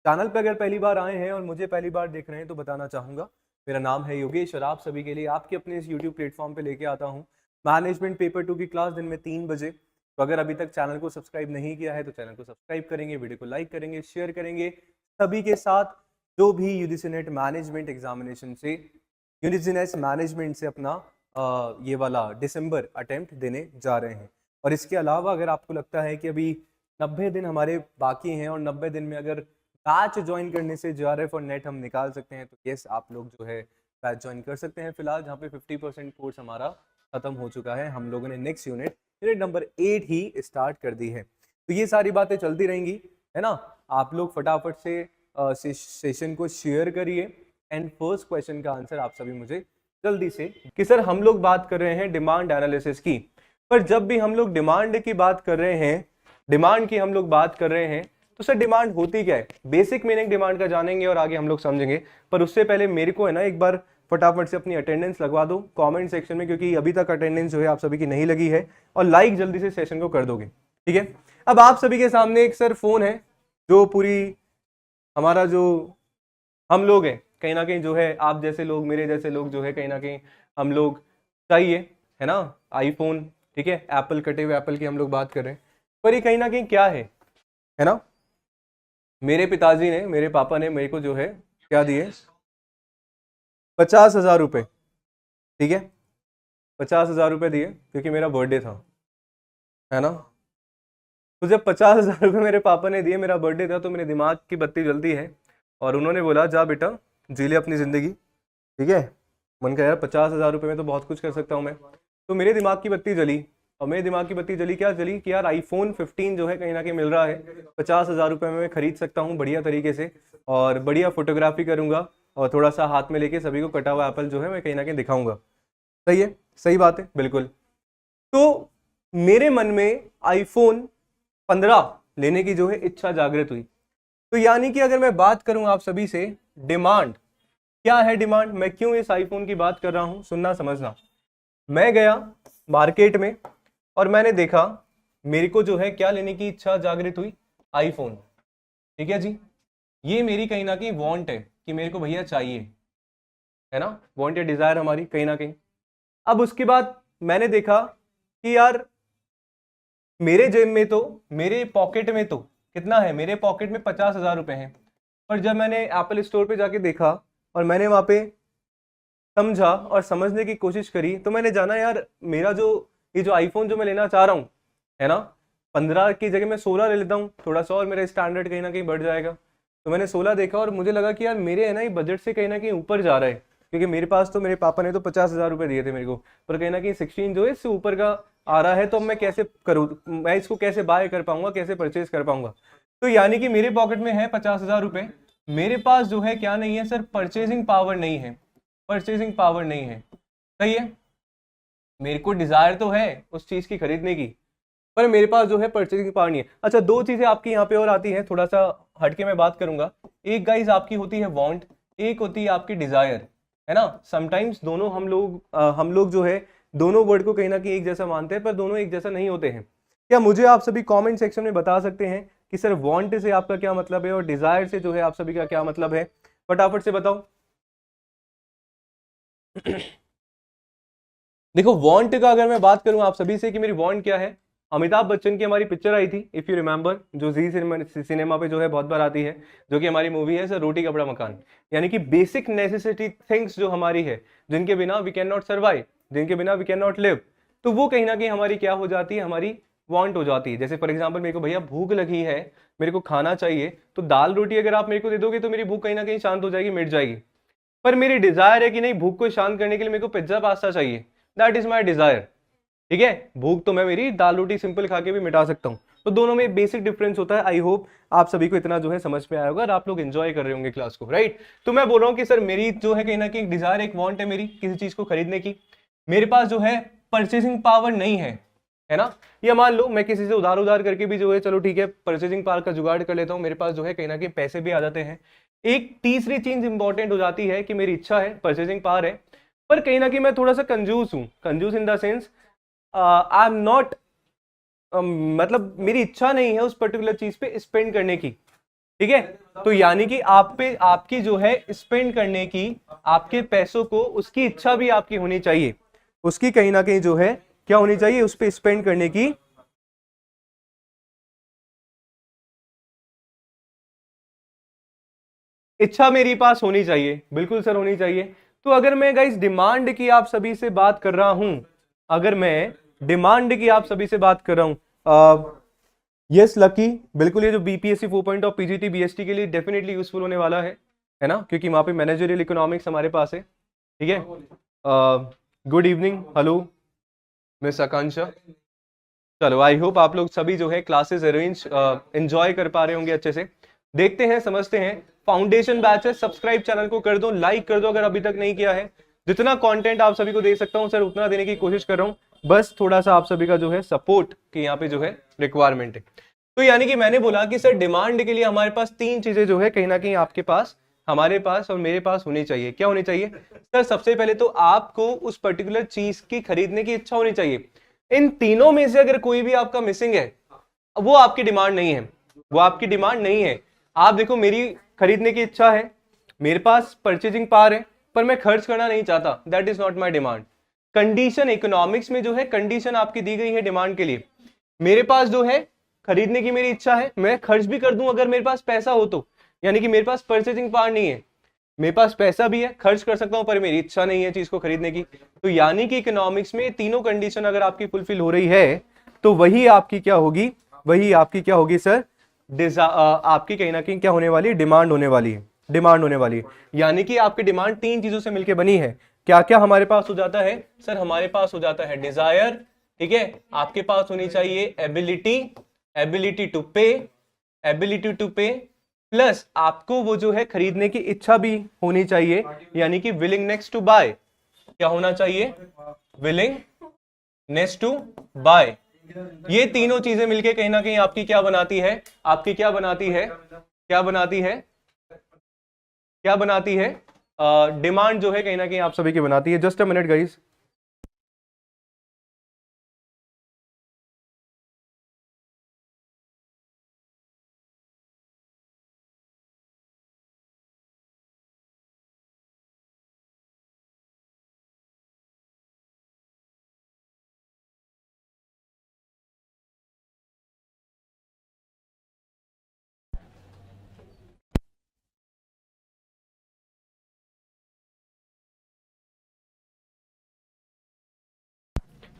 Channel पे अगर पहली बार आए हैं और मुझे पहली बार देख रहे हैं तो बताना चाहूँगा, मेरा नाम है योगेश और आप सभी के लिए आपके अपने इस यूट्यूब प्लेटफॉर्म पे लेके आता हूँ मैनेजमेंट पेपर 2 की क्लास दिन में 3 बजे। तो अगर अभी तक चैनल को सब्सक्राइब नहीं किया है तो चैनल को सब्सक्राइब करेंगे, वीडियो को लाइक करेंगे, शेयर करेंगे सभी के साथ जो भी यूजीसी नेट मैनेजमेंट एग्जामिनेशन से यूजीसी नेट मैनेजमेंट से अपना ये वाला दिसंबर अटेम्प्ट देने जा रहे हैं। और इसके अलावा अगर आपको लगता है कि अभी 90 दिन हमारे बाकी हैं और 90 दिन में अगर बैच ज्वाइन करने से JRF और नेट हम निकाल सकते हैं तो यस आप लोग जो है बैच ज्वाइन कर सकते हैं। फिलहाल जहाँ पे 50% कोर्स हमारा खत्म हो चुका है, हम लोगों ने नेक्स्ट यूनिट नंबर 8 ही स्टार्ट कर दी है। तो ये सारी बातें चलती रहेंगी, है ना। आप लोग फटाफट से सेशन को शेयर करिए एंड फर्स्ट क्वेश्चन का आंसर आप सभी मुझे जल्दी से कि सर हम लोग बात कर रहे हैं डिमांड एनालिसिस की, पर जब भी हम लोग डिमांड की बात कर रहे हैं, डिमांड की हम लोग बात कर रहे हैं तो सर डिमांड होती क्या है, बेसिक मीनिंग डिमांड का जानेंगे और आगे हम लोग समझेंगे। पर उससे पहले मेरे को है ना एक बार फटाफट से अपनी अटेंडेंस लगवा दो कमेंट सेक्शन में, क्योंकि अभी तक अटेंडेंस जो है आप सभी की नहीं लगी है, और लाइक जल्दी से सेशन को कर दोगे, ठीक है। अब आप सभी के सामने एक सर फोन है जो पूरी हमारा जो हम लोग हैं कहीं ना कहीं जो है आप जैसे लोग मेरे जैसे लोग जो है कहीं ना कहीं हम लोग चाहिए, है ना। आईफोन, ठीक है, एप्पल कटे हुए एप्पल की हम लोग बात कर रहे हैं, पर ये कहीं ना कहीं क्या है ना। मेरे पिताजी ने, मेरे पापा ने मेरे को जो है क्या दिए, 50,000 रुपये, ठीक है, 50,000 रुपये दिए क्योंकि मेरा बर्थडे था, है ना। तो जब 50,000 रुपये मेरे पापा ने दिए, मेरा बर्थडे था, तो मेरे दिमाग की बत्ती जलती है और उन्होंने बोला जा बेटा जी ले अपनी ज़िंदगी, ठीक है। मन का यार 50,000 रुपये में तो बहुत कुछ कर सकता हूँ मैं। तो मेरे दिमाग की बत्ती जली, और मेरे दिमाग की बत्ती जली क्या जली कि यार आईफोन 15 जो है कहीं ना कहीं मिल रहा है, 50,000 रुपये में मैं खरीद सकता हूँ बढ़िया तरीके से, और बढ़िया फोटोग्राफी करूँगा और थोड़ा सा हाथ में लेके सभी को कटा हुआ एप्पल जो है मैं कहीं ना कहीं दिखाऊंगा। सही है, सही बात है, बिल्कुल। तो मेरे मन में आईफोन 15 लेने की जो है इच्छा जागृत हुई। तो यानी कि अगर मैं बात करूं आप सभी से डिमांड क्या है, डिमांड मैं क्यों इस आईफोन की बात कर रहा हूं, सुनना समझना। मैं गया मार्केट में और मैंने देखा मेरे को जो है क्या लेने की इच्छा जागृत हुई, आईफोन, ठीक है जी। ये मेरी कहीं ना कहीं वांट है कि मेरे को भैया चाहिए, है ना, वांट या डिजायर हमारी कहीं ना कहीं। अब उसके बाद मैंने देखा कि यार मेरे जेब में तो, मेरे पॉकेट में तो कितना है, मेरे पॉकेट में 50,000 रुपए हैं। पर जब मैंने एप्पल स्टोर पे जाके देखा और मैंने वहां पे समझा और समझने की कोशिश करी, तो मैंने जाना यार मेरा जो ये जो आईफोन जो मैं लेना चाह रहा हूँ, है ना, 15 की जगह मैं 16 ले लेता हूँ, थोड़ा सा और मेरा स्टैंडर्ड कहीं ना कहीं बढ़ जाएगा। तो मैंने 16 देखा और मुझे लगा कि यार मेरे है ना ये बजट से कहीं ना कहीं ऊपर जा रहा है, क्योंकि मेरे पास तो मेरे पापा ने तो 50,000 रुपये दिए थे मेरे को, पर कहीं ना कहीं 16 जो है इससे ऊपर का आ रहा है। तो मैं कैसे करूँ, मैं इसको कैसे बाय कर पाऊंगा, कैसे परचेज कर पाऊंगा। तो यानी कि मेरे पॉकेट में है 50,000 रुपये, मेरे पास जो है क्या नहीं है सर, परचेजिंग पावर नहीं है, परचेजिंग पावर नहीं है। सही है, मेरे को डिजायर तो है उस चीज की खरीदने की, पर मेरे पास जो है परचेजिंग पावर नहीं है। अच्छा, दो चीजें आपकी यहाँ पे और आती हैं, थोड़ा सा हटके मैं बात करूंगा। एक गाइस आपकी होती है वांट, एक होती है आपकी डिजायर, है ना। समटाइम्स दोनों हम लोग जो है दोनों वर्ड को कहीं ना कहीं एक जैसा मानते हैं, पर दोनों एक जैसा नहीं होते हैं। क्या मुझे आप सभी कमेंट सेक्शन में बता सकते हैं कि सर वांट से आपका क्या मतलब है और डिजायर से जो है आप सभी का क्या मतलब है, फटाफट से बताओ। देखो वांट का अगर मैं बात करूं आप सभी से कि मेरी वांट क्या है, अमिताभ बच्चन की हमारी पिक्चर आई थी इफ यू रिमेंबर, जो जी सिनेमा पे जो है बहुत बार आती है, जो कि हमारी मूवी है सर रोटी कपड़ा मकान। यानी कि बेसिक नेसेसिटी थिंग्स जो हमारी है, जिनके बिना वी कैन नॉट सर्वाइव, जिनके बिना वी कैन नॉट लिव, तो वो कहीं ना कहीं हमारी क्या हो जाती है, हमारी वांट हो जाती है। जैसे फॉर एग्जाम्पल मेरे को भैया भूख लगी है, मेरे को खाना चाहिए, तो दाल रोटी अगर आप मेरे को दे दोगे तो मेरी भूख कहीं ना कहीं शांत हो जाएगी, मिट जाएगी। पर मेरी डिजायर है कि नहीं, भूख को शांत करने के लिए मेरे को पिज्जा पास्ता चाहिए, दैट इज माई डिजायर, ठीक है। भूख तो मैं मेरी दाल रोटी सिंपल खा के भी मिटा सकता हूं। तो दोनों में बेसिक डिफरेंस होता है। आई होप आप सभी को इतना जो है समझ में आया होगा और आप लोग एंजॉय कर रहे होंगे क्लास को, राइट। तो मैं बोल रहा हूं कि सर मेरी जो है कहीं ना कहीं डिजायर, एक वांट है मेरी किसी चीज को खरीदने की, मेरे पास जो है परचेसिंग पावर नहीं है ना। या मान लो मैं किसी से उधार उधार करके भी जो है चलो ठीक है परचेसिंग पावर का जुगाड़ कर लेता हूं, मेरे पास जो है कहीं ना कहीं पैसे भी आ जाते हैं। एक तीसरी चीज इंपॉर्टेंट हो जाती है कि मेरी इच्छा है, परचेसिंग पावर है, पर कहीं ना कहीं मैं थोड़ा सा कंजूस हूं, कंजूस in the sense I am not, मतलब मेरी इच्छा नहीं है उस पर्टिकुलर चीज पे स्पेंड करने की, ठीक है। तो यानी कि आप पे आपकी जो है स्पेंड करने की, आपके पैसों को, उसकी इच्छा भी आपकी होनी चाहिए, उसकी कहीं ना कहीं जो है क्या होनी चाहिए, उस पर स्पेंड करने की इच्छा मेरी पास होनी चाहिए। बिल्कुल सर, होनी चाहिए। तो अगर मैं गाइस डिमांड की आप सभी से बात कर रहा हूं, अगर मैं डिमांड की आप सभी से बात कर रहा हूं, यस लकी, बिल्कुल ये जो बीपीएससी 4.0 पीजीटी बीएसटी के लिए डेफिनेटली यूजफुल होने वाला है ना, क्योंकि वहां पे मैनेजरियल इकोनॉमिक्स हमारे पास है। ठीक है। गुड इवनिंग, हेलो मिस आकांक्षा। चलो, आई होप आप लोग सभी जो है क्लासेस अरेंज एंजॉय कर पा रहे होंगे अच्छे से। देखते हैं, समझते हैं। फाउंडेशन बैच है, सब्सक्राइब चैनल को कर दो, लाइक कर दो अगर अभी तक नहीं किया है। जितना कंटेंट आप सभी को दे सकता हूं सर, उतना देने की कोशिश कर रहा हूं। बस थोड़ा सा आप सभी का जो है सपोर्ट की यहाँ पे जो है रिक्वायरमेंट है। तो यानी कि मैंने बोला कि सर डिमांड के लिए हमारे पास तीन चीजें जो है कहीं ना कहीं आपके पास, हमारे पास और मेरे पास होनी चाहिए। क्या होनी चाहिए सर? सबसे पहले तो आपको उस पर्टिकुलर चीज की खरीदने की इच्छा होनी चाहिए। इन तीनों में से अगर कोई भी आपका मिसिंग है, वो आपकी डिमांड नहीं है, वो आपकी डिमांड नहीं है। आप देखो, मेरी खरीदने की इच्छा है, मेरे पास परचेजिंग पावर है, पर मैं खर्च करना नहीं चाहता, that is not my demand. Condition economics में जो है कंडीशन आपकी दी गई है डिमांड के लिए। मेरे पास जो है खरीदने की मेरी इच्छा है, मैं खर्च भी कर दूं अगर मेरे पास पैसा हो तो, यानी कि मेरे पास परचेजिंग पावर नहीं है, मेरे पास पैसा भी है, खर्च कर सकता हूं, पर मेरी इच्छा नहीं है चीज को खरीदने की। तो यानी कि इकोनॉमिक्स में तीनों कंडीशन अगर आपकी फुलफिल हो रही है, तो वही आपकी क्या होगी, वही आपकी क्या होगी सर? आपकी कहीं ना कहीं क्या होने वाली है? डिमांड होने वाली है, डिमांड होने वाली है। यानी कि आपकी डिमांड तीन चीजों से मिलकर बनी है। क्या क्या हमारे पास हो जाता है सर? हमारे पास हो जाता है डिजायर, ठीक है, आपके पास होनी चाहिए एबिलिटी, एबिलिटी टू पे, एबिलिटी टू पे, प्लस आपको वो जो है खरीदने की इच्छा भी होनी चाहिए, यानी कि विलिंगनेस टू बाय। क्या होना चाहिए? Willingness to buy. ये तीनों चीजें मिलके कहीं ना कहीं आपकी क्या बनाती है? आपकी क्या बनाती है? क्या बनाती है? क्या बनाती है? डिमांड जो है कहीं ना कहीं आप सभी की बनाती है। Just a minute guys.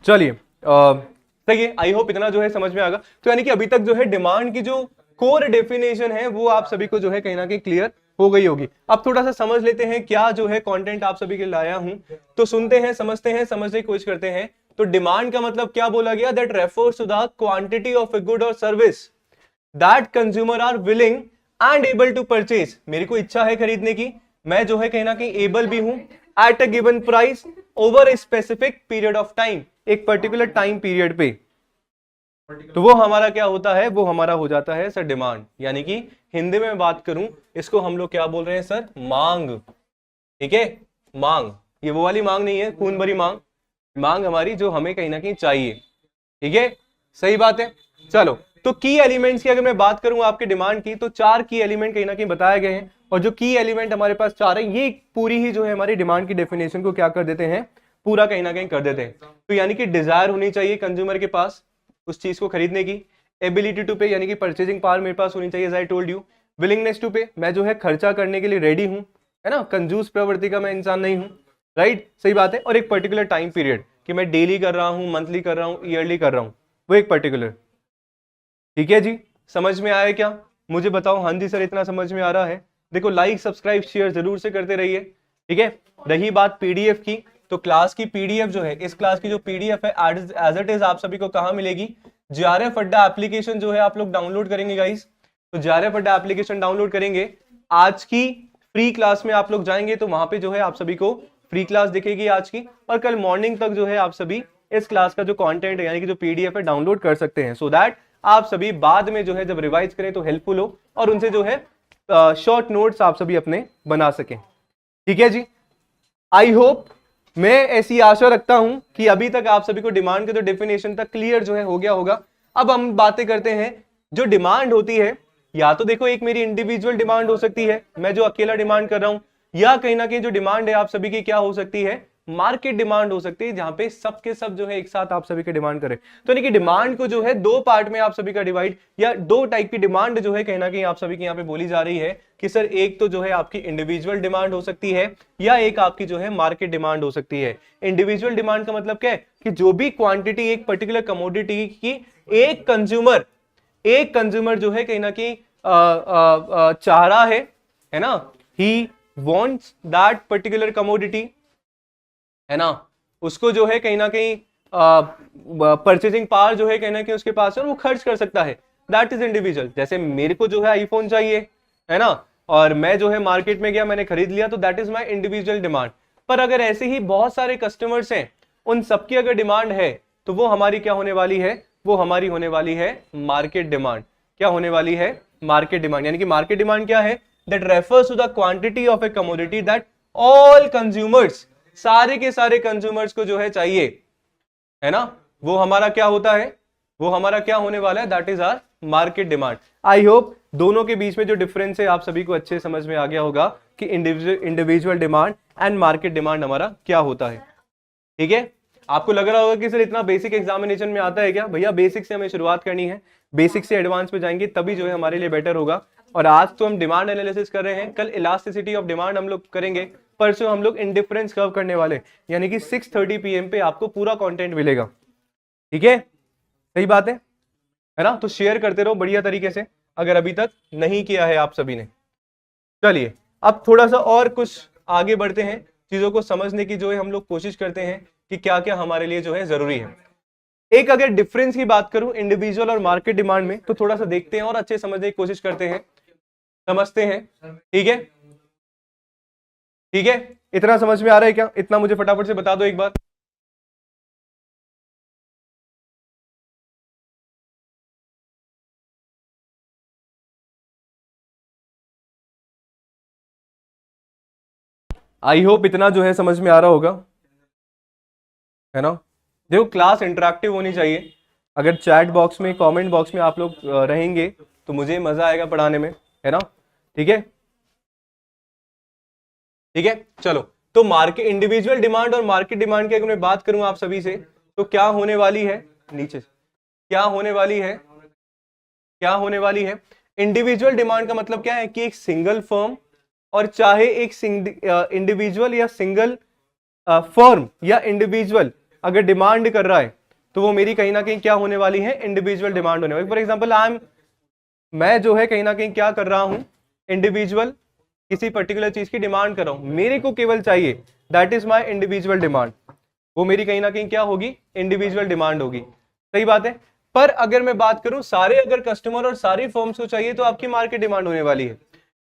चलिए, सही है, आई होप इतना जो है समझ में आएगा। तो यानी कि अभी तक जो है डिमांड की जो कोर डेफिनेशन है वो आप सभी को जो है कहीं ना कहीं क्लियर हो गई होगी। अब थोड़ा सा समझ लेते हैं क्या जो है कंटेंट आप सभी के लिए लाया हूं। तो सुनते हैं, समझते हैं, समझने की कोशिश करते हैं। तो डिमांड का मतलब क्या बोला गया? That refers to the quantity of a good और service that consumer are willing and able to purchase. मेरी को इच्छा है खरीदने की, मैं जो है कहीं ना कहीं एबल भी हूं, at a given price over a specific period of time, एक पर्टिकुलर टाइम पीरियड पे। तो वो हमारा क्या होता है? वो हमारा हो जाता है सर डिमांड। यानी कि हिंदी में बात करूं, इसको हम लोग क्या बोल रहे हैं सर? मांग। ठीक है, मांग। ये वो वाली मांग नहीं है, खून भरी मांग, मांग हमारी जो हमें कहीं ना कहीं चाहिए। ठीक है, सही बात है। चलो, तो की एलिमेंट्स की अगर मैं बात करूं आपके डिमांड की, तो चार की एलिमेंट कहीं ना कहीं बताए गए हैं। और जो की एलिमेंट हमारे पास चार है, ये पूरी ही जो है हमारी डिमांड की डेफिनेशन को क्या कर देते हैं? पूरा कहीं ना कहीं कर देते हैं। तो यानी कि डिजायर होनी चाहिए कंज्यूमर के पास उस चीज को खरीदने की, एबिलिटी टू पे यानी कि परचेजिंग पावर मेरे पास होनी चाहिए, as I told you. Willingness to pay, मैं जो है खर्चा करने के लिए रेडी हूं, है ना, कंजूस प्रवृत्ति का मैं इंसान नहीं हूं, राइट, सही बात है। और एक पर्टिकुलर टाइम पीरियड, कि मैं डेली कर रहा हूं, मंथली कर रहा हूं, ईयरली कर रहा हूं, वो एक पर्टिकुलर। ठीक है जी, समझ में आया क्या? मुझे बताओ। हाँ जी सर, इतना समझ में आ रहा है। देखो, लाइक सब्सक्राइब शेयर जरूर से करते रहिए। ठीक है, रही बात पीडीएफ की, तो क्लास की पीडीएफ जो है, इस क्लास की जो पीडीएफ है एज इट इज आप सभी को कहां मिलेगी? जेआरएफ अड्डा एप्लीकेशन जो है आप लोग डाउनलोड करेंगे गाइस। तो जेआरएफ अड्डा एप्लीकेशन डाउनलोड करेंगे, आज की फ्री क्लास में आप लोग जाएंगे तो वहां पे जो है आप सभी को फ्री क्लास दिखेगी आज की, और कल मॉर्निंग तक जो है आप सभी इस क्लास का जो कंटेंट है यानी कि जो पीडीएफ है डाउनलोड कर सकते हैं, सो दैट आप सभी बाद में जो है जब रिवाइज करें तो हेल्पफुल हो, और उनसे जो है शॉर्ट नोट्स आप सभी अपने बना सकें। ठीक है जी, आई होप, मैं ऐसी आशा रखता हूं कि अभी तक आप सभी को डिमांड के जो डेफिनेशन तक क्लियर जो है हो गया होगा। अब हम बातें करते हैं जो डिमांड होती है, या तो देखो एक मेरी इंडिविजुअल डिमांड हो सकती है, मैं जो अकेला डिमांड कर रहा हूं, या कहीं ना कहीं जो डिमांड है आप सभी की क्या हो सकती है, मार्केट डिमांड हो सकती है, जहां पे सब के सब जो है एक साथ आप सभी के डिमांड करें। तो यानी कि डिमांड को जो है दो पार्ट में आप सभी का डिवाइड, या दो टाइप की डिमांड जो है कहीं ना कहीं आप सभी की यहाँ पे बोली जा रही है कि सर एक तो जो है आपकी इंडिविजुअल डिमांड हो सकती है, या एक आपकी जो है मार्केट डिमांड हो सकती है। इंडिविजुअल डिमांड का मतलब क्या है कि जो भी क्वांटिटी एक पर्टिकुलर कमोडिटी की एक कंज्यूमर जो है कहीं ना कहीं चाह रहा है ना, he wants that particular commodity, है ना, उसको जो है कहीं ना कहीं परचेजिंग पावर जो है कहीं ना कहीं उसके पास है और वो खर्च कर सकता है, दैट इज इंडिविजुअल। जैसे मेरे को जो है आईफोन चाहिए, है ना, और मैं जो है मार्केट में गया, मैंने खरीद लिया, तो that is my individual demand. पर अगर ऐसे ही बहुत सारे कस्टमर्स हैं, उन सबकी अगर डिमांड है, तो वो हमारी क्या होने वाली है, वो हमारी होने वाली है मार्केट डिमांड। क्या होने वाली है, मार्केट डिमांड। यानी कि मार्केट डिमांड क्या है, that refers to the quantity of a commodity that all consumers, सारे के सारे कंज्यूमर्स को जो है चाहिए, है ना, वो हमारा क्या होता है, वो हमारा क्या होने वाला है, that is our market demand. I hope दोनों के बीच में जो डिफरेंस है आप सभी को अच्छे समझ में आ गया होगा कि individual demand and market demand हमारा क्या होता है। ठीक है, आपको लग रहा होगा कि सर इतना बेसिक एग्जामिनेशन में आता है क्या? भैया बेसिक से हमें शुरुआत करनी है, बेसिक से एडवांस पे जाएंगे तभी जो है हमारे लिए बेटर होगा। और आज तो हम डिमांड एनालिसिस कर रहे हैं, कल इलास्टिसिटी ऑफ डिमांड हम लोग करेंगे, परसों हम लोग इंडिफरेंस कर्व करने वाले, यानी कि 6:30 PM पे आपको पूरा कंटेंट मिलेगा। ठीक है, सही बात है ना? तो शेयर करते रहो बढ़िया तरीके से, अगर अभी तक नहीं किया है आप सभी ने। चलिए अब थोड़ा सा और कुछ आगे बढ़ते हैं, चीजों को समझने की जो है हम लोग कोशिश करते हैं कि क्या क्या हमारे लिए जो है जरूरी है। एक अगर डिफरेंस की बात करूं इंडिविजुअल और मार्केट डिमांड में, तो थोड़ा सा देखते हैं और अच्छे समझने की कोशिश करते हैं, समझते हैं। ठीक है, ठीक है, इतना समझ में आ रहा है क्या? इतना मुझे फटाफट से बता दो एक बार। आई होप इतना जो है समझ में आ रहा होगा, है ना। देखो क्लास इंटरेक्टिव होनी चाहिए, अगर चैट बॉक्स में कमेंट बॉक्स में आप लोग रहेंगे तो मुझे मजा आएगा पढ़ाने में, है ना। ठीक है, ठीक है, चलो। तो मार्केट इंडिविजुअल डिमांड और मार्केट डिमांड की अगर मैं बात करूं आप सभी से, तो क्या होने वाली है, नीचे क्या होने वाली है, क्या होने वाली है। इंडिविजुअल डिमांड का मतलब क्या है कि एक सिंगल फर्म, और चाहे एक इंडिविजुअल या सिंगल फर्म या इंडिविजुअल अगर डिमांड कर रहा है, तो वो मेरी कहीं ना कहीं क्या होने वाली है, इंडिविजुअल डिमांड होने वाली। फॉर एग्जाम्पल मैं जो है कहीं ना कहीं क्या कर रहा हूं, इंडिविजुअल किसी पर्टिकुलर चीज की डिमांड कर रहा हूं, मेरे को केवल चाहिए, that is my individual demand, वो मेरी कहीं ना कहीं क्या होगी, इंडिविजुअल डिमांड होगी। सही बात है। पर अगर मैं बात करूं सारे अगर कस्टमर और सारी फर्म्स को चाहिए, तो आपकी मार्केट डिमांड होने वाली है।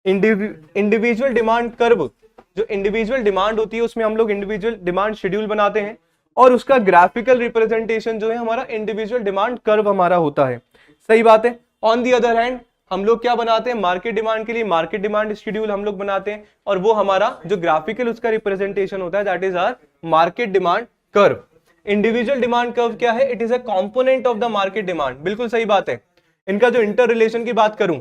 इंडिविजुअल डिमांड कर्व, जो इंडिविजुअल डिमांड होती है उसमें हम लोग इंडिविजुअल डिमांड शेड्यूल बनाते हैं, और उसका ग्राफिकल रिप्रेजेंटेशन जो है हमारा इंडिविजुअल डिमांड कर्व हमारा होता है। सही बात है। ऑन दी अदर हैंड हम लोग क्या बनाते हैं, मार्केट डिमांड के लिए मार्केट डिमांड शेड्यूल हम लोग बनाते हैं, और वो हमारा जो ग्राफिकल उसका रिप्रेजेंटेशन होता है, that is our market demand curve. Individual demand curve क्या है, it is a component of the market demand. बिल्कुल सही बात है। इनका जो इंटर रिलेशन की बात करूं,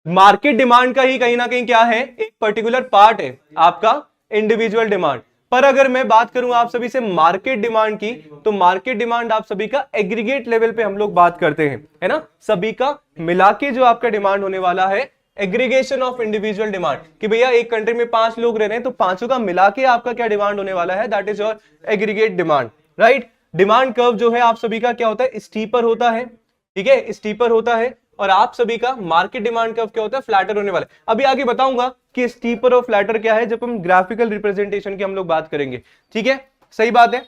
मार्केट डिमांड का ही कहीं ना कहीं क्या है, एक पर्टिकुलर पार्ट है आपका इंडिविजुअल डिमांड। पर अगर मैं बात करूं आप सभी से मार्केट डिमांड की, तो मार्केट डिमांड आप सभी का एग्रीगेट लेवल पे हम लोग बात करते हैं, है ना, सभी का मिला के जो आपका डिमांड होने वाला है, एग्रीगेशन ऑफ इंडिविजुअल डिमांड, कि भैया एक कंट्री में 5 लोग रह रहे हैं, तो पांचों का मिला के आपका क्या डिमांड होने वाला है, that is your aggregate demand, right. Demand curve जो है आप सभी का क्या होता है, स्टीपर होता है। ठीक है, स्टीपर होता है। और आप सभी का मार्केट डिमांड कर्व क्या होता है, फ्लैटर होने वाला है। अभी आगे बताऊंगा कि स्टीपर और फ्लैटर क्या है, जब हम ग्राफिकल रिप्रेजेंटेशन की हम लोग बात करेंगे। ठीक है, सही बात है।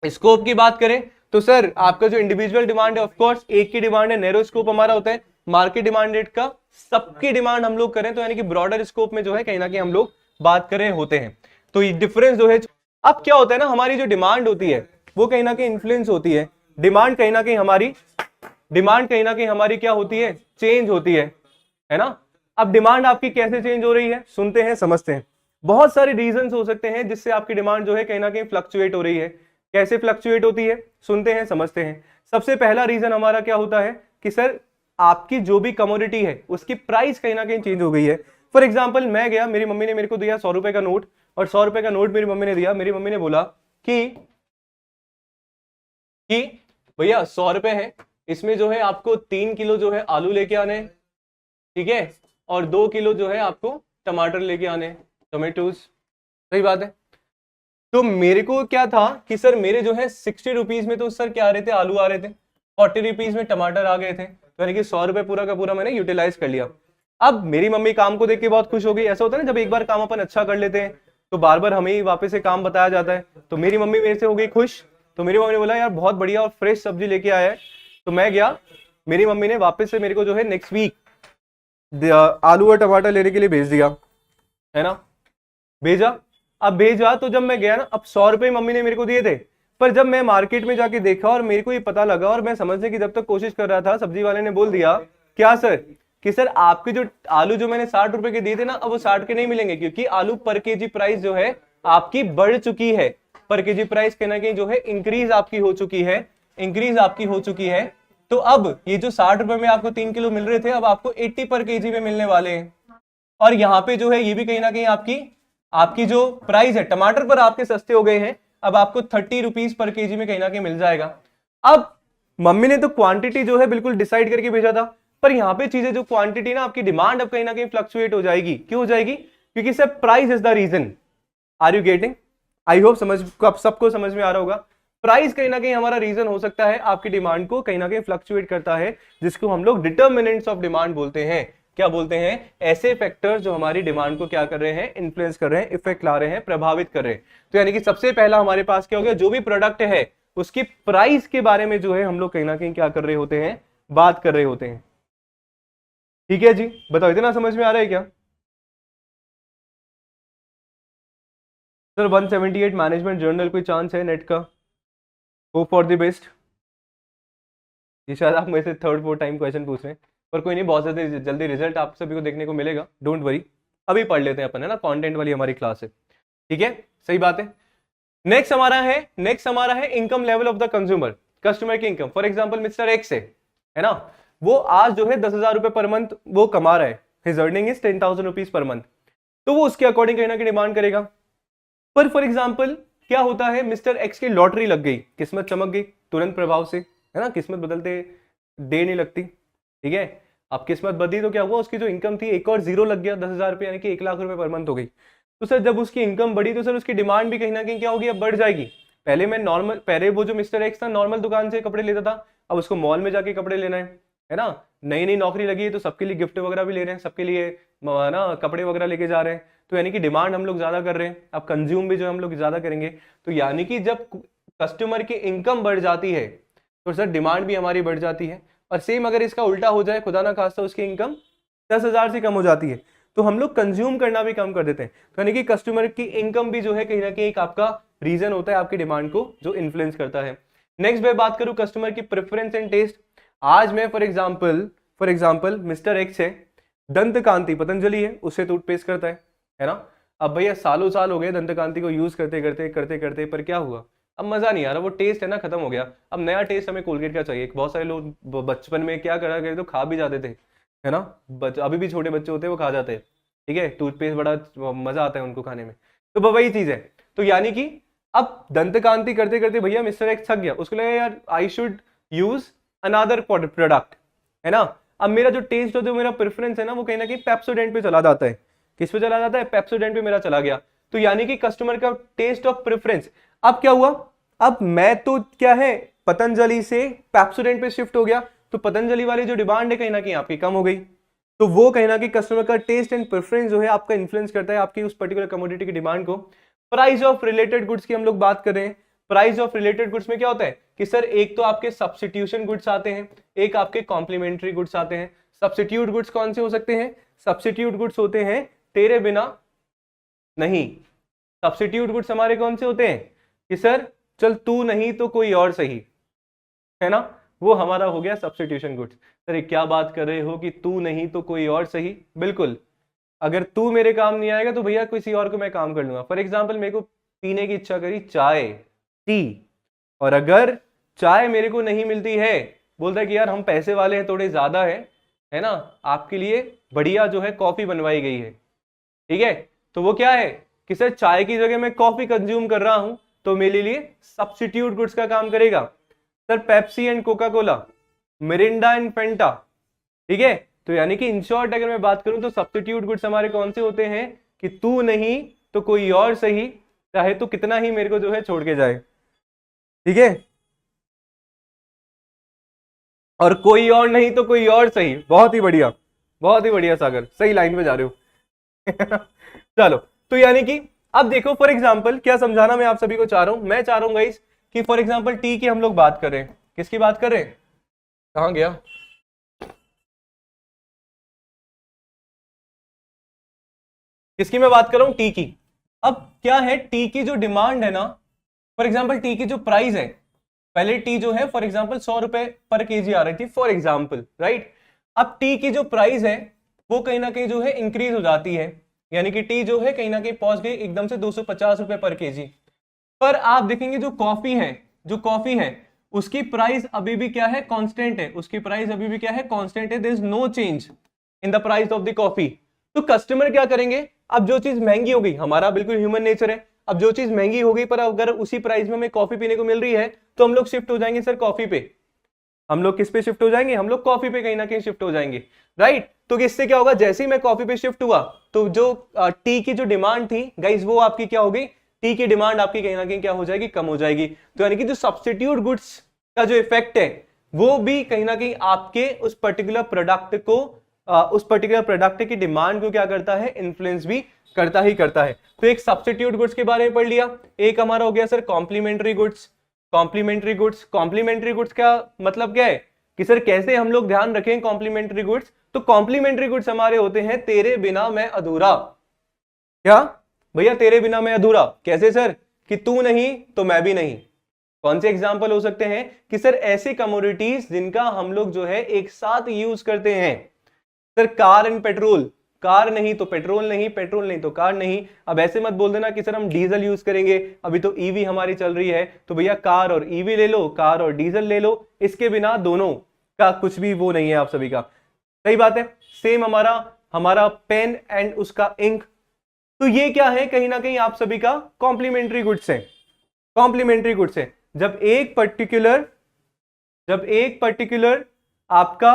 स्कोप की बात करें तो सर आपका जो इंडिविजुअल डिमांड है, ऑफ कोर्स एक की डिमांड है, नैरो स्कोप हमारा होता है। मार्केट डिमांड रेट का सबकी डिमांड हम लोग करें तो यानी कि ब्रॉडर स्कोप में जो है कहीं ना कहीं हम लोग बात कर रहे होते हैं। तो ये डिफरेंस जो है, अब क्या होता है ना, हमारी जो डिमांड होती है वो कहीं ना कहीं इन्फ्लुएंस होती है, डिमांड कहीं ना कहीं हमारी क्या होती है, चेंज होती है ना। अब डिमांड आपकी कैसे चेंज हो रही है, सुनते हैं, समझते हैं। बहुत सारे रीजंस हो सकते हैं जिससे आपकी डिमांड जो है कहीं ना कहीं फ्लक्चुएट हो रही है। कैसे फ्लक्चुएट होती है, सुनते हैं, समझते हैं। सबसे पहला रीजन हमारा क्या होता है कि सर आपकी जो भी कमोडिटी है उसकी प्राइस कहीं ना कहीं चेंज हो गई है। फॉर एग्जाम्पल मैं गया, मेरी मम्मी ने मेरे को दिया 100 रुपए का नोट, और 100 रुपए का नोट मेरी मम्मी ने दिया, मेरी मम्मी ने बोला कि भैया 100 रुपए है, इसमें जो है आपको 3 किलो जो है आलू लेके आने, ठीक है, और 2 किलो जो है आपको टमाटर लेके आने, टोमेटोज, सही बात है। तो मेरे को क्या था कि सर मेरे जो है 60 रुपीज में तो सर क्या आ रहे थे, आलू आ रहे थे, 40 रुपीज में टमाटर आ गए थे, तो यानी कि 100 रुपए पूरा का पूरा मैंने यूटिलाइज कर लिया। अब मेरी मम्मी काम को देख के बहुत खुश हो गई। ऐसा होता है ना, जब एक बार काम अपन अच्छा कर लेते हैं तो बार बार हमें ही वापस से काम बताया जाता है। तो मेरी मम्मी मेरे से हो गई खुश, तो मेरी मम्मी ने बोला यार बहुत बढ़िया और फ्रेश सब्जी लेके आया है। तो मैं गया, मेरी मम्मी ने वापस से मेरे को जो है नेक्स्ट वीक आलू और टमाटर लेने के लिए भेज दिया, है ना, भेजा। अब भेजा तो जब मैं गया ना, अब 100 रुपए मम्मी ने मेरे को दिए थे, पर जब मैं मार्केट में जाके देखा और मेरे को ये पता लगा, और मैं समझने की जब तक कोशिश कर रहा था, सब्जी वाले ने बोल दिया क्या सर, कि सर आपके जो आलू जो मैंने 60 रुपए के दिए थे ना, अब वो 60 के नहीं मिलेंगे, क्योंकि आलू पर केजी प्राइस जो है आपकी बढ़ चुकी है। पर केजी प्राइस कहीं ना कहीं जो है इंक्रीज आपकी हो चुकी है, इंक्रीज आपकी हो चुकी है। तो अब ये जो 60 रुपए में आपको 3 किलो मिल रहे थे, अब आपको 80 पर केजी में मिलने वाले हैं। और यहाँ पे जो है ये भी कहीं ना कहीं आपकी आपकी जो प्राइस है, टमाटर पर आपके सस्ते हो गए हैं, अब आपको 30 रुपीज पर केजी में कहीं ना कहीं मिल जाएगा। अब मम्मी ने तो क्वांटिटी जो है बिल्कुल डिसाइड करके भेजा था, पर यहाँ पे चीजें जो क्वांटिटी ना, आपकी डिमांड अब कहीं ना कहीं फ्लक्चुएट हो जाएगी। क्यों हो जाएगी? क्योंकि sir price is the reason. Are you getting? I hope समझ अब सबको समझ में आ रहा होगा। प्राइस कहीं ना कहीं हमारा रीजन हो सकता है, आपकी डिमांड को कहीं ना कहीं फ्लक्चुएट करता है, जिसको हम लोग डिटर्मिनेंट्स ऑफ डिमांड बोलते हैं। क्या बोलते हैं? ऐसे फैक्टर्स जो हमारी डिमांड को क्या कर रहे हैं, इन्फ्लुएंस कर रहे हैं, इफेक्ट ला रहे हैं, प्रभावित कर रहे हैं। तो यानी कि सबसे पहला हमारे पास क्या हो गया, जो भी प्रोडक्ट है उसकी प्राइस के बारे में जो है हम लोग कहीं ना कहीं क्या कर रहे होते हैं, बात कर रहे होते हैं। ठीक है जी, बताओ इतना समझ में आ रहा है क्या? सर 178 मैनेजमेंट जर्नल, कोई चांस है नेट का? Hope for the best. ये शायद आप मेरे से थर्ड फोर्थ टाइम क्वेश्चन पूछ रहे हैं, पर कोई नहीं, बहुत ज्यादा जल्दी रिजल्ट आप सभी को देखने को मिलेगा, डोंट वरी। अभी पढ़ लेते हैं अपन, है ना, कंटेंट वाली हमारी क्लास है, ठीक है, सही बात है। नेक्स्ट हमारा है income level of the consumer, customer की income. For example mister X है ना, वो आज जो है 10,000 रुपए पर मंथ वो कमा रहा है, his earning is 10,000 rupees per month, तो वो उसके अकॉर्डिंग कहीं ना कहीं डिमांड करेगा। पर फॉर एग्जाम्पल क्या होता है, मिस्टर एक्स की लॉटरी लग गई, किस्मत चमक गई तुरंत प्रभाव से, है ना, किस्मत बदलते देर नहीं लगती, ठीक है। अब किस्मत बदली तो क्या हुआ, उसकी जो इनकम थी एक और जीरो लग गया, 10,000 रुपये यानी कि 1 लाख रुपए पर मंथ हो गई। तो सर जब उसकी इनकम बढ़ी तो सर उसकी डिमांड भी कहीं ना कहीं क्या होगी, अब बढ़ जाएगी। पहले वो जो मिस्टर एक्स था नॉर्मल दुकान से कपड़े लेता था, अब उसको मॉल में जाके कपड़े लेना है ना, नई नई नौकरी लगी है तो सबके लिए गिफ्ट वगैरह भी ले रहे हैं, सबके लिए ना कपड़े वगैरह लेके जा रहे हैं। तो यानी कि डिमांड हम लोग ज्यादा कर रहे हैं, अब कंज्यूम भी जो हम लोग ज्यादा करेंगे। तो यानी कि जब कस्टमर की इनकम बढ़ जाती है तो सर डिमांड भी हमारी बढ़ जाती है। और सेम अगर इसका उल्टा हो जाए, खुदा ना खास्ता उसकी इनकम 10,000 से कम हो जाती है, तो हम लोग कंज्यूम करना भी कम कर देते हैं। तो यानी कि कस्टमर की इनकम भी जो है कहीं ना कहीं एक आपका रीजन होता है आपकी डिमांड को जो इन्फ्लुएंस करता है। नेक्स्ट मैं बात करूं कस्टमर की प्रेफरेंस एंड टेस्ट। आज मैं फॉर एग्जाम्पल मिस्टर एक्स है, दंत कांति पतंजलि है, उससे टूथपेस्ट करता है ना। अब भैया सालों साल हो गए दंत कांति को यूज करते करते करते करते, पर क्या हुआ, अब मजा नहीं आ रहा, वो टेस्ट है ना खत्म हो गया। अब नया टेस्ट हमें कोलगेट का चाहिए। बहुत सारे लोग बचपन में क्या करा करते तो खा भी जाते थे, है ना, अभी भी छोटे बच्चे होते हैं वो खा जाते हैं, ठीक है, टूथपेस्ट बड़ा मजा आता है उनको खाने में। तो वही चीज है। तो यानी कि अब दंत कांति करते करते भैया मिस्टर एक्स थक गया, उसको लगा यार I should use another product, है ना। अब मेरा जो टेस्ट और जो मेरा प्रेफरेंस है ना वो कहीं ना कहीं पेप्सोडेंट पे चला जाता है। किस पे चला जाता है? पेप्सोडेंट पे मेरा चला गया। तो यानी कि कस्टमर का टेस्ट ऑफ प्रेफरेंस अब क्या हुआ, अब मैं तो क्या है पतंजलि से पेप्सोडेंट पे शिफ्ट हो गया, तो पतंजलि वाली जो डिमांड है कहीं ना कहीं आपकी कम हो गई। तो वो कहीं ना कहीं कस्टमर का टेस्ट एंड प्रेफरेंस जो है आपका इन्फ्लुएंस करता है आपकी उस पर्टिकुलर कमोडिटी की डिमांड को। प्राइस ऑफ रिलेटेड गुड्स की हम लोग बात कर रहे हैं। प्राइस ऑफ रिलेटेड गुड्स में क्या होता है कि सर एक तो आपके सब्स्टिट्यूशन गुड्स आते हैं, एक आपके कॉम्प्लीमेंट्री गुड्स आते हैं। सब्स्टिट्यूट गुड्स कौन से हो सकते हैं? सब्स्टिट्यूट गुड्स होते हैं तेरे बिना नहीं। सब्स्टिट्यूट गुड्स हमारे कौन से होते हैं कि सर चल तू नहीं तो कोई और सही, है ना, वो हमारा हो गया सब्स्टिट्यूशन गुड्स। सर क्या बात कर रहे हो कि तू नहीं तो कोई और सही? बिल्कुल, अगर तू मेरे काम नहीं आएगा तो भैया किसी और को मैं काम कर लूंगा। फॉर एग्जाम्पल मेरे को पीने की इच्छा करी चाय, टी, और अगर चाय मेरे को नहीं मिलती है बोलता है कि यार हम पैसे वाले हैं, थोड़े ज्यादा है ना, आपके लिए बढ़िया जो है कॉफी बनवाई गई है, ठीक है। तो वो क्या है कि सर चाय की जगह मैं कॉफी कंज्यूम कर रहा हूं, तो मेरे लिए सब्स्टिट्यूट गुड्स का काम करेगा। Sir Pepsi and Coca Cola, Mirinda and Fanta, ठीक है। तो यानी कि इन शॉर्ट अगर मैं बात करूं तो सब्स्टिट्यूट गुड्स हमारे कौन से होते हैं कि तू नहीं तो कोई और सही, चाहे तो कितना ही मेरे को जो है छोड़ के जाए, ठीक है। और कोई और नहीं तो कोई और सही, बहुत ही बढ़िया, बहुत ही बढ़िया सागर, सही लाइन पे जा रहे हो। चलो, तो यानी कि अब देखो फॉर एग्जांपल क्या समझाना मैं आप सभी को चाह रहा हूं, मैं चाह रहा हूं गाइस कि फॉर एग्जांपल टी की हम लोग बात कर रहे हैं, किसकी बात कर रहे हैं, कहां गया, किसकी मैं बात कर रहा हूं, टी की। अब क्या है, टी की जो डिमांड है ना, फॉर एग्जांपल टी की जो प्राइस है, पहले टी जो है फॉर एग्जांपल 100 रुपए पर केजी आ रही थी फॉर एग्जांपल, राइट। अब टी की जो प्राइस है वो कहीं ना कहीं जो है इंक्रीज हो जाती है, यानी कि टी जो है कहीं ना कहीं पहुंच गई एकदम से 250 रुपए पर केजी। पर आप देखेंगे जो कॉफी है, जो कॉफी है उसकी प्राइस अभी भी क्या है, कांस्टेंट है, उसकी प्राइस अभी भी क्या है, कांस्टेंट है, there is no change in the price of the coffee. तो कस्टमर क्या करेंगे, अब जो चीज महंगी हो गई, हमारा बिल्कुल ह्यूमन नेचर है, अब जो चीज महंगी हो गई पर अगर उसी प्राइस में हमें कॉफी पीने को मिल रही है तो हम लोग शिफ्ट हो जाएंगे सर कॉफी पे, हम लोग किस पे शिफ्ट हो जाएंगे, हम लोग कॉफी पे कहीं ना कहीं शिफ्ट हो जाएंगे, राइट। तो इससे क्या होगा, जैसे ही मैं कॉफी पे शिफ्ट हुआ तो जो टी की जो डिमांड थी गाइस वो आपकी क्या होगी, टी की डिमांड आपकी कहीं ना कहीं क्या हो जाएगी, कम हो जाएगी। तो यानी कि जो सब्स्टिट्यूट गुड्स का जो इफेक्ट है वो भी कहीं ना कहीं आपके उस पर्टिकुलर प्रोडक्ट को उस पर्टिकुलर प्रोडक्ट की डिमांड को क्या करता है, इन्फ्लुएंस भी करता ही करता है। तो एक सब्स्टिट्यूट गुड्स के बारे में पढ़ लिया, एक हमारा हो गया sir complementary goods. Complementary goods, complementary goods का मतलब क्या है कि सर कैसे हम लोग ध्यान रखें कॉम्प्लीमेंट्री गुड्स, तो कॉम्प्लीमेंट्री गुड्स हमारे होते हैं तेरे बिना मैं अधूरा। क्या भैया, तेरे बिना मैं अधूरा कैसे सर, कि तू नहीं तो मैं भी नहीं। कौन से एग्जाम्पल हो सकते हैं कि सर ऐसी कमोडिटीज जिनका हम लोग जो है एक साथ यूज करते हैं, sir car and petrol, car नहीं तो पेट्रोल नहीं, पेट्रोल नहीं तो कार नहीं। अब ऐसे मत बोल देना कि सर हम डीजल यूज करेंगे, अभी तो ईवी हमारी चल रही है, तो भैया कार और ईवी ले लो, कार और डीजल ले लो, इसके बिना दोनों का कुछ भी वो नहीं है आप सभी का, सही बात है। सेम हमारा हमारा पेन एंड उसका इंक, तो ये क्या है, कहीं ना कहीं आप सभी का कॉम्प्लीमेंट्री गुड्स है, कॉम्प्लीमेंट्री गुड्स है। जब एक पर्टिकुलर आपका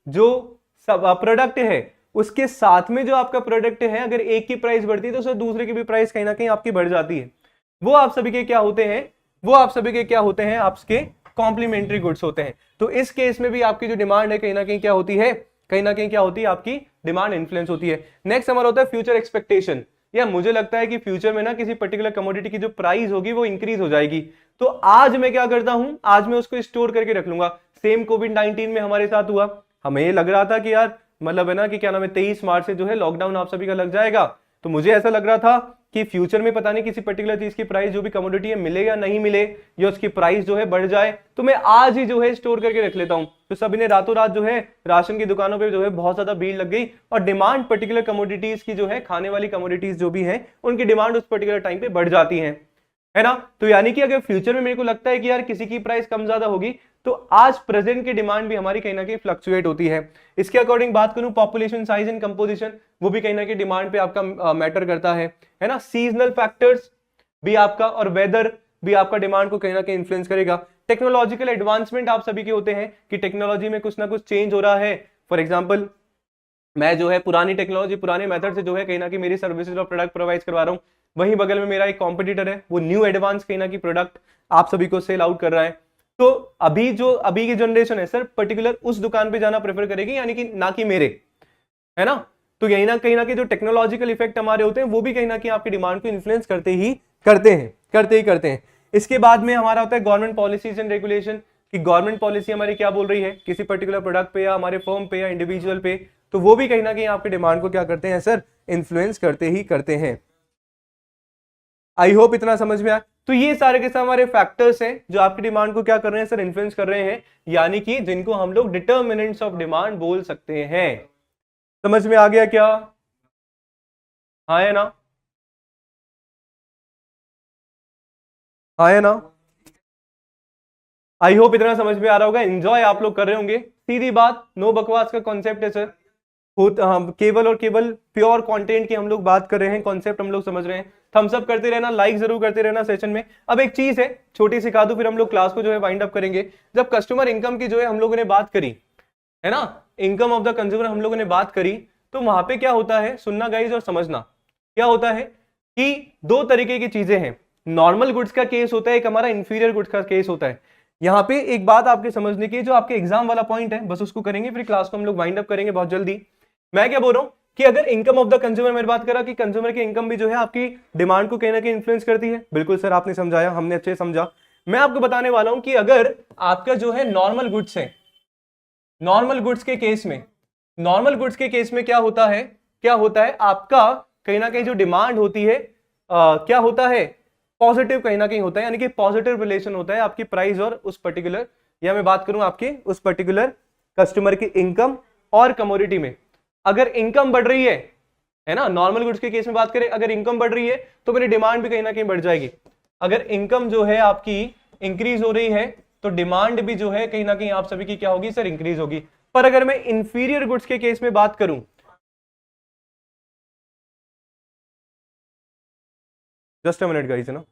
जो सब प्रोडक्ट है उसके साथ में जो आपका प्रोडक्ट है अगर एक की प्राइस बढ़ती है तो सर दूसरे की भी प्राइस कहीं ना कहीं आपकी बढ़ जाती है, वो आप सभी के क्या होते हैं, वो आप सभी के क्या होते हैं, आपके कॉम्प्लीमेंट्री गुड्स होते हैं। तो इस केस में भी आपकी जो डिमांड है कहीं ना कहीं क्या होती है, कहीं ना कहीं क्या होती है, आपकी डिमांड इन्फ्लुएंस होती है। नेक्स्ट हमारा होता है फ्यूचर एक्सपेक्टेशन, या मुझे लगता है कि फ्यूचर में ना किसी पर्टिकुलर कमोडिटी की जो प्राइस होगी वो इंक्रीज हो जाएगी, तो आज मैं क्या करता हूं, आज मैं उसको स्टोर करके रख लूंगा। सेम कोविड-19 में हमारे साथ हुआ, हमें ये लग रहा था कि यार मतलब है ना कि क्या नाम है 23 मार्च से जो है लॉकडाउन आप सभी का लग जाएगा, तो मुझे ऐसा लग रहा था कि फ्यूचर में पता नहीं किसी पर्टिकुलर चीज की प्राइस जो भी कमोडिटी है मिले या नहीं मिले, या उसकी प्राइस जो है बढ़ जाए, तो मैं आज ही जो है स्टोर करके रख लेता हूं। तो सभी ने रातों रात जो है राशन की दुकानों पे जो है बहुत ज्यादा भीड़ लग गई, और डिमांड पर्टिकुलर कमोडिटीज की जो है, खाने वाली कमोडिटीज जो भी है उनकी डिमांड उस पर्टिकुलर टाइम पे बढ़ जाती है ना। तो यानी कि अगर फ्यूचर में मेरे को लगता है कि यार किसी की प्राइस कम ज्यादा होगी, तो आज प्रेजेंट की डिमांड भी हमारी कहीं ना कहीं फ्लक्चुएट होती है। इसके अकॉर्डिंग बात करूं पॉपुलेशन साइज एंड कंपोजिशन, वो भी कहीं ना कहीं डिमांड पे आपका मैटर करता है ना। सीजनल फैक्टर्स भी आपका, और वेदर भी आपका डिमांड को कहीं ना कहीं इन्फ्लुएंस करेगा। टेक्नोलॉजिकल एडवांसमेंट आप सभी के होते हैं कि टेक्नोलॉजी में कुछ ना कुछ चेंज हो रहा है, फॉर एग्जाम्पल मैं जो है पुरानी टेक्नोलॉजी पुराने मेथड से जो है कहीं ना कहीं मेरी सर्विसेज और प्रोडक्ट प्रोवाइड करवा रहा हूं, वहीं बगल में मेरा एक कॉम्पिटिटर है वो न्यू एडवांस कहीं ना कहीं प्रोडक्ट आप सभी को सेल आउट कर रहा है। तो अभी की जनरेशन है सर पर्टिकुलर उस दुकान पे जाना प्रेफर करेगी, यानी कि ना कि मेरे, है ना। तो यही ना कहीं ना कहीं जो टेक्नोलॉजिकल इफेक्ट हमारे होते हैं वो भी कहीं ना कहीं आपकी डिमांड को इन्फ्लुएंस करते हैं। इसके बाद में हमारा होता है गवर्नमेंट पॉलिसीज एंड रेगुलेशन, कि गवर्नमेंट पॉलिसी हमारी क्या बोल रही है किसी पर्टिकुलर प्रोडक्ट पे या हमारे फर्म पे या इंडिविजुअल पे, तो वो भी कहीं ना कहीं आपके डिमांड को क्या करते हैं सर, इन्फ्लुएंस करते ही करते हैं। आई होप इतना समझ में आया। तो ये सारे के सारे हमारे फैक्टर्स हैं जो आपकी डिमांड को क्या कर रहे हैं सर, इन्फ्लुएंस कर रहे हैं, यानी कि जिनको हम लोग डिटर्मिनेंट्स ऑफ डिमांड बोल सकते हैं। समझ में आ गया क्या, हाँ है ना, हाँ है ना। आई होप इतना समझ में आ रहा होगा, एंजॉय आप लोग कर रहे होंगे। सीधी बात, नो बकवास का कॉन्सेप्ट है सर। केवल और केवल प्योर कंटेंट की हम लोग बात कर रहे हैं, कॉन्सेप्ट हम लोग समझ रहे हैं। थम्स अप करते रहना, लाइक जरूर करते रहना सेशन में। अब एक चीज है छोटी सिखा दूं, फिर हम लोग क्लास को जो है वाइंड अप करेंगे। जब कस्टमर इनकम की जो है हम लोगों ने बात करी है ना, इनकम ऑफ द कंज्यूमर हम लोगों ने बात करी, तो वहां पे क्या होता है, सुनना गाइज और समझना, क्या होता है कि दो तरीके की चीजें हैं। नॉर्मल गुड्स का केस होता है, एक हमारा इंफीरियर गुड्स का केस होता है। यहाँ पे एक बात आपके समझने की, जो आपके एग्जाम वाला पॉइंट है बस उसको करेंगे, फिर क्लास को हम लोग वाइंड अप करेंगे बहुत जल्दी। मैं क्या बोल रहा हूं कि अगर इनकम ऑफ द कंज्यूमर मेरी बात करा कि कंज्यूमर की इनकम भी जो है आपकी डिमांड को कहीं ना कहीं इन्फ्लुएंस करती है। बिल्कुल सर, आपने समझाया, हमने अच्छे समझा। मैं आपको बताने वाला हूं कि अगर आपका जो है नॉर्मल गुड्स है, नॉर्मल गुड्स के केस में, नॉर्मल गुड्स के केस में क्या होता है, क्या होता है आपका कहीं ना कहीं जो डिमांड होती है क्या होता है, पॉजिटिव कहीं ना कहीं होता है, यानी कि पॉजिटिव रिलेशन होता है आपकी प्राइस और उस पर्टिकुलर, या मैं बात करूं आपके उस पर्टिकुलर कस्टमर की इनकम और कमोडिटी में। अगर इनकम बढ़ रही है ना, नॉर्मल गुड्स के केस में बात करें, अगर इनकम बढ़ रही है तो मेरी डिमांड भी कहीं ना कहीं बढ़ जाएगी। अगर इनकम जो है आपकी इंक्रीज हो रही है तो डिमांड भी जो है कहीं ना कहीं आप सभी की क्या होगी सर, इंक्रीज होगी। पर अगर मैं इंफीरियर गुड्स के केस में बात करूं, जस्ट अ मिनट गाइस, है ना,